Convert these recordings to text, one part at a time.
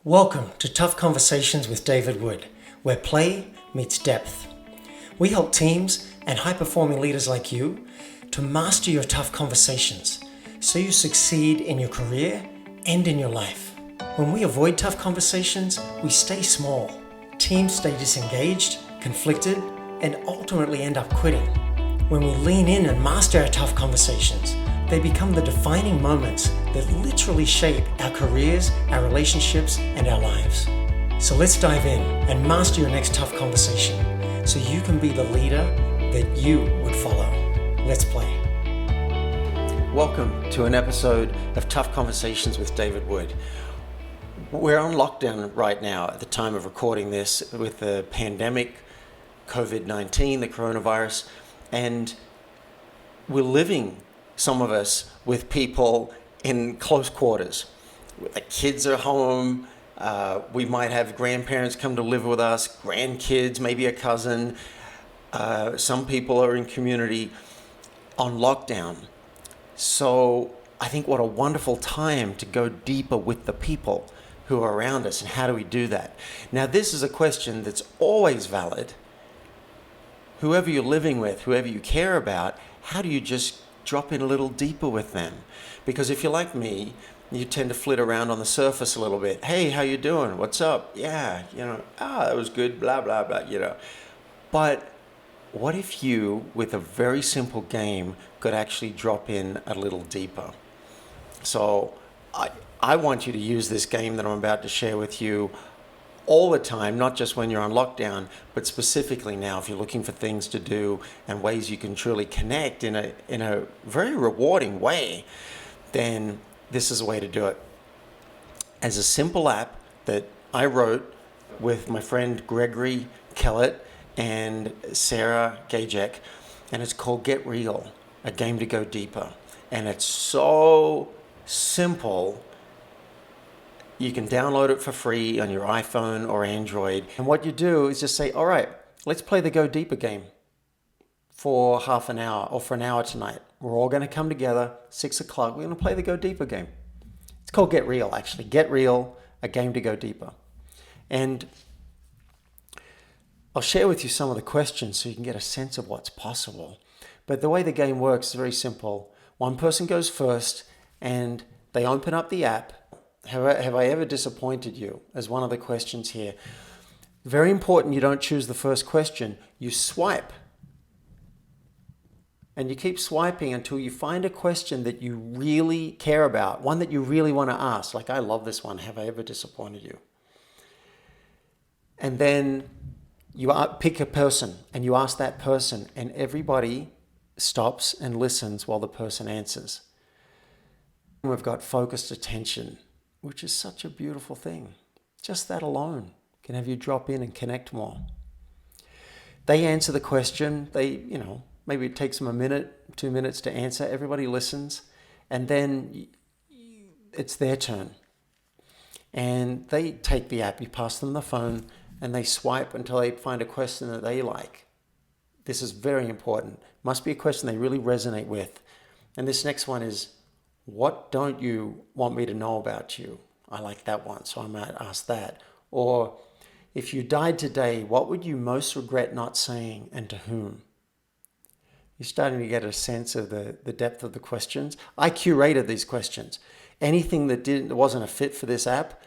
Welcome to Tough Conversations with David Wood, where play meets depth. We help teams and high-performing leaders like you to master your tough conversations so you succeed in your career and in your life. When we avoid tough conversations, we stay small. Teams stay disengaged, conflicted, and ultimately end up quitting. When we lean in and master our tough conversations, they become the defining moments that literally shape our careers, our relationships, and our lives. So let's dive in and master your next tough conversation so you can be the leader that you would follow. Let's play. Welcome to an episode of Tough Conversations with David Wood. We're on lockdown right now at the time of recording this with the pandemic, COVID-19, the coronavirus, and we're living, some of us, with people in close quarters. The kids are home. We might have grandparents come to live with us, grandkids, maybe a cousin. Some people are in community on lockdown. So I think what a wonderful time to go deeper with the people who are around us. And how do we do that? Now, this is a question that's always valid. Whoever you're living with, whoever you care about, how do you just drop in a little deeper with them? Because if you're like me, you tend to flit around on the surface a little bit. Hey, how you doing? What's up? Yeah, that was good, blah, blah, blah, But what if you, with a very simple game, could actually drop in a little deeper? So I want you to use this game that I'm about to share with you all the time, not just when you're on lockdown, but specifically now if you're looking for things to do and ways you can truly connect in a very rewarding way, then this is a way to do it. As a simple app that I wrote with my friend Gregory Kellett and Sarah Gajek, and it's called Get Real, a game to go deeper. And it's so simple. You can download it for free on your iPhone or Android. And what you do is just say, all right, let's play the Go Deeper game for half an hour or for an hour tonight. We're all going to come together, 6 o'clock. We're going to play the Go Deeper game. It's called Get Real, actually. Get Real, a game to go deeper. And I'll share with you some of the questions so you can get a sense of what's possible. But the way the game works is very simple. One person goes first and they open up the app. Have I ever disappointed you? As one of the questions here. Very important, you don't choose the first question. You swipe. And you keep swiping until you find a question that you really care about, one that you really want to ask. Like, I love this one. Have I ever disappointed you? And then you pick a person and you ask that person, and everybody stops and listens while the person answers. We've got focused attention, which is such a beautiful thing. Just that alone can have you drop in and connect more. They answer the question. Maybe it takes them a minute, 2 minutes to answer. Everybody listens. And then it's their turn. And they take the app. You pass them the phone and they swipe until they find a question that they like. This is very important. Must be a question they really resonate with. And this next one is, what don't you want me to know about you? I like that one, so I might ask that. Or, if you died today, what would you most regret not saying, and to whom? You're starting to get a sense of the depth of the questions. I curated these questions. Anything that wasn't a fit for this app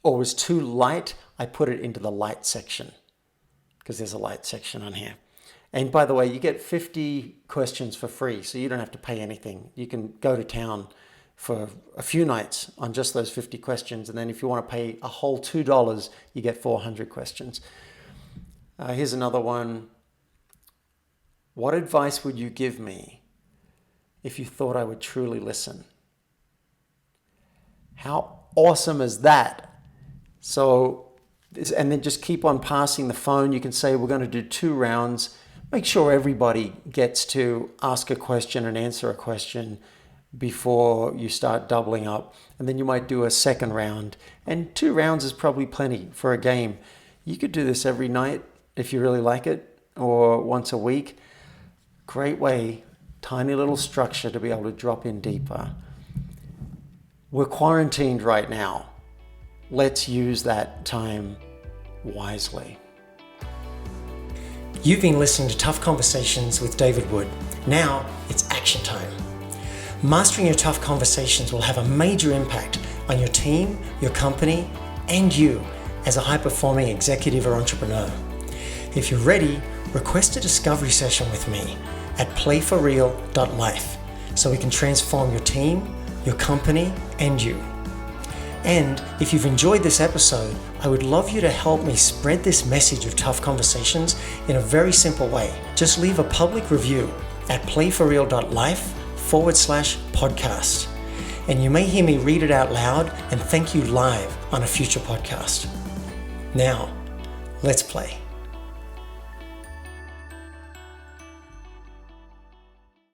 or was too light, I put it into the light section, because there's a light section on here. And by the way, you get 50 questions for free, so you don't have to pay anything. You can go to town for a few nights on just those 50 questions. And then if you want to pay a whole $2, you get 400 questions. Here's another one. What advice would you give me if you thought I would truly listen? How awesome is that? And then just keep on passing the phone. You can say we're going to do 2 rounds. Make sure everybody gets to ask a question and answer a question before you start doubling up. And then you might do a second round. And 2 rounds is probably plenty for a game. You could do this every night if you really like it, or once a week. Great way, tiny little structure to be able to drop in deeper. We're quarantined right now. let's use that time wisely. You've been listening to Tough Conversations with David Wood. Now it's action time. Mastering your tough conversations will have a major impact on your team, your company, and you as a high-performing executive or entrepreneur. If you're ready, request a discovery session with me at playforreal.life so we can transform your team, your company, and you. And if you've enjoyed this episode, I would love you to help me spread this message of tough conversations in a very simple way. Just leave a public review at playforreal.life/podcast. And you may hear me read it out loud and thank you live on a future podcast. Now, let's play.